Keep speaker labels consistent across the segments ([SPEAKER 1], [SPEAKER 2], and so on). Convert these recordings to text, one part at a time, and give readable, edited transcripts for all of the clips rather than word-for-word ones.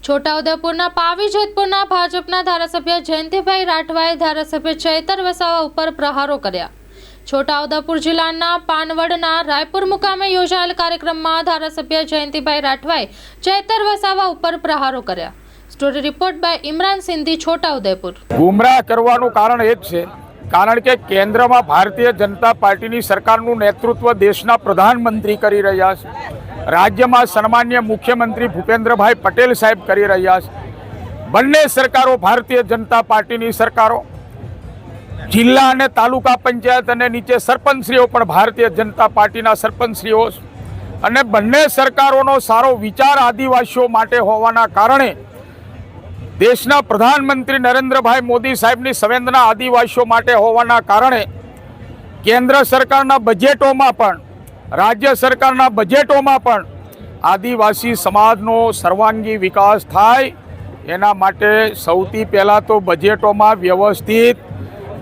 [SPEAKER 1] છોટાઉદેપુરના પાવી જેતપુરના ભાજપના ધારાસભ્ય જયંતિભાઈ રાઠવાએ ધારાસભ્ય ચૈતર વસાવા ઉપર પ્રહારો કર્યા। છોટાઉદેપુર જિલ્લાના પાનવડના રાયપુર મુકામે યોજાયેલ કાર્યક્રમમાં ધારાસભ્ય જયંતિભાઈ રાઠવાએ ચૈતર વસાવા ઉપર પ્રહારો કર્યા। Story report by Imran Sindhi, Chhotaudepur.
[SPEAKER 2] ગુમરાહ કરવાનું કારણ એ જ છે, કારણ કે કેન્દ્રમાં ભારતીય જનતા પાર્ટીની સરકારનું નેતૃત્વ દેશના પ્રધાનમંત્રી કરી રહ્યા છે, રાજ્યમાં સન્માનીય મુખ્યમંત્રી ભૂપેન્દ્રભાઈ પટેલ સાહેબ કરી રહ્યા છે। બંને સરકારો ભારતીય જનતા પાર્ટીની સરકારો, જિલ્લા અને તાલુકા પંચાયત અને નીચે સરપંચશ્રીઓ પણ ભારતીય જનતા પાર્ટીના સરપંચશ્રીઓ અને બંને સરકારોનો સારો વિચાર આદિવાસીઓ માટે હોવાના કારણે દેશના પ્રધાનમંત્રી નરેન્દ્રભાઈ મોદી સાહેબની સંવેદના આદિવાસીઓ માટે હોવાના કારણે કેન્દ્ર સરકારના બજેટોમાં પણ રાજ્ય સરકારના બજેટોમાં પણ આદિવાસી સમાજનો સર્વાંગી વિકાસ થાય એના માટે સૌથી પહેલાં તો બજેટોમાં વ્યવસ્થિત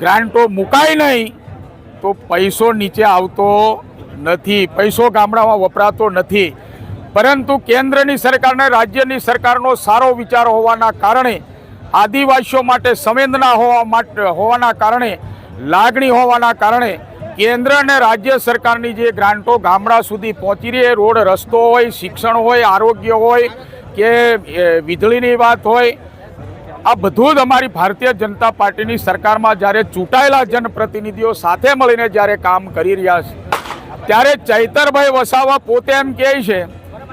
[SPEAKER 2] ગ્રાન્ટો મુકાય નહીં તો પૈસો નીચે આવતો નથી, પૈસો ગામડામાં વપરાતો નથી। પરંતુ કેન્દ્રની સરકારને રાજ્યની સરકારનો સારો વિચાર હોવાના કારણે, આદિવાસીઓ માટે સંવેદના હોવાના કારણે, લાગણી હોવાના કારણે કેન્દ્ર અને રાજ્ય સરકારની જે ગ્રાન્ટો ગામડા સુધી પહોંચી રહી, રોડ રસ્તો હોય, શિક્ષણ હોય, આરોગ્ય હોય કે વીજળીની વાત હોય, આ બધું જ અમારી ભારતીય જનતા પાર્ટીની સરકારમાં જ્યારે ચૂંટાયેલા જનપ્રતિનિધિઓ સાથે મળીને જ્યારે કામ કરી રહ્યા છે, ત્યારે ચૈતરભાઈ વસાવા પોતે એમ કહે છે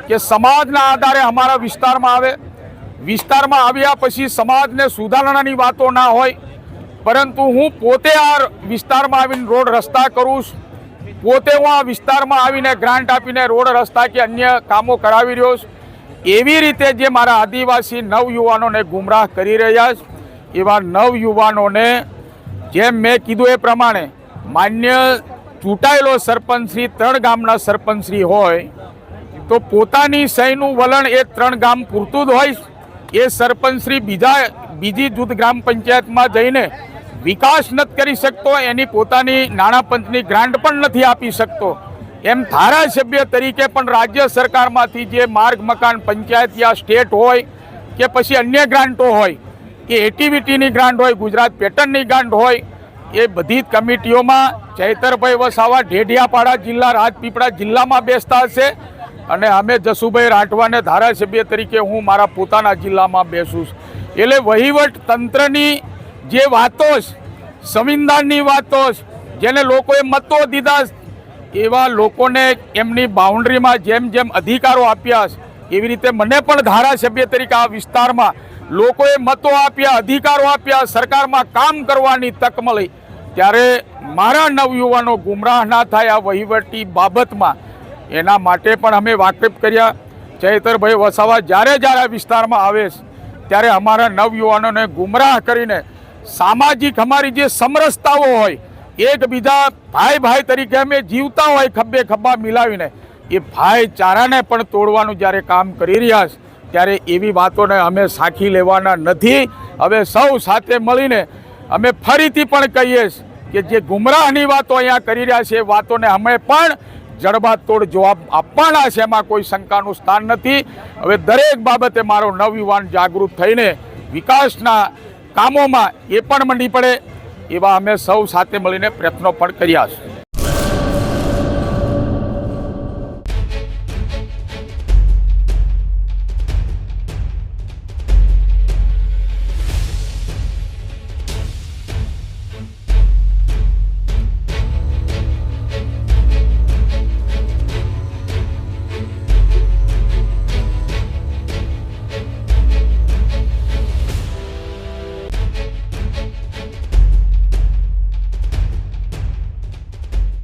[SPEAKER 2] કે સમાજના આધારે અમારા વિસ્તારમાં આવે, વિસ્તારમાં આવ્યા પછી સમાજને સુધારણાની વાતો ના હોય, પરંતુ હું પોતે આ વિસ્તારમાં આવીને રોડ રસ્તા કરું છું, પોતે હું આ વિસ્તારમાં આવીને ગ્રાન્ટ આપીને રોડ રસ્તા કે અન્ય કામો કરાવી રહ્યો છું। એવી રીતે જે મારા આદિવાસી નવયુવાનોને ગુમરાહ કરી રહ્યા છે, એવા નવયુવાનોને જેમ મેં કીધું એ પ્રમાણે માન્ય ચૂંટાયેલો સરપંચશ્રી 3 ગામના સરપંચશ્રી હોય તો પોતાની સહીનું વલણ એ 3 ગામ પૂરતું જ હોય। એ સરપંચશ્રી બીજી જૂથ ગ્રામ પંચાયતમાં જઈને વિકાસ નથી કરી શકતો, એની પોતાની નાણાં પંચની ગ્રાન્ટ પણ નથી આપી શકતો, એમ ધારાસભ્ય તરીકે પણ રાજ્ય સરકારમાંથી જે માર્ગ મકાન પંચાયત યા સ્ટેટ હોય કે પછી અન્ય ગ્રાન્ટો હોય કે એટીવીટીની ગ્રાન્ટ હોય, ગુજરાત પેટર્નની ગ્રાન્ટ હોય, એ બધી જ કમિટીઓમાં ચૈતરભાઈ વસાવા ઢેઢિયાપાડા જિલ્લા, રાજપીપળા જિલ્લામાં બેસતા હશે અને અમે જસુભાઈ રાઠવાને ધારાસભ્ય તરીકે હું મારા પોતાના જિલ્લામાં બેસું છું। એટલે વહીવટ તંત્રની જે વાતો, સંવિધાનની વાતો, જેને લોકોએ મતો દીધા, એવા લોકોને એમની બાઉન્ડ્રીમાં જેમ જેમ અધિકારો આપ્યા એવી રીતે મને પણ ધારાસભ્ય તરીકે આ વિસ્તારમાં લોકોએ મતો આપ્યા, અધિકારો આપ્યા, સરકારમાં કામ કરવાની તક મળી, ત્યારે મારા નવયુવાનો ગુમરાહ ના થાય આ વહીવટી બાબતમાં, એના માટે પણ અમે વાકેફ કર્યા। ચૈતરભાઈ વસાવા જ્યારે આ વિસ્તારમાં આવે ત્યારે અમારા નવયુવાનોને ગુમરાહ કરીને સામાજિક અમારી જે સમરસતાઓ હોય, એકબીજા ભાઈ તરીકે અમે જીવતા હોય ખભે ખભા મિલાવીને, એ ભાઈચારાને પણ તોડવાનું જ્યારે કામ કરી રહ્યા છે, ત્યારે એવી વાતોને અમે સાખી લેવાના નથી। હવે સૌ સાથે મળીને અમે ફરીથી પણ કહીએ કે જે ગુમરાહની વાતો અહીંયા કરી રહ્યા છે, એ વાતોને અમે પણ જડબાતોડ જવાબ આપવાના છે, એમાં કોઈ શંકાનું સ્થાન નથી। હવે દરેક બાબતે મારો નવયુવાન જાગૃત થઈને વિકાસના કામોમાં એ પણ મંડી પડે એવા અમે સૌ સાથે મળીને પ્રયત્નો પણ કર્યા છે।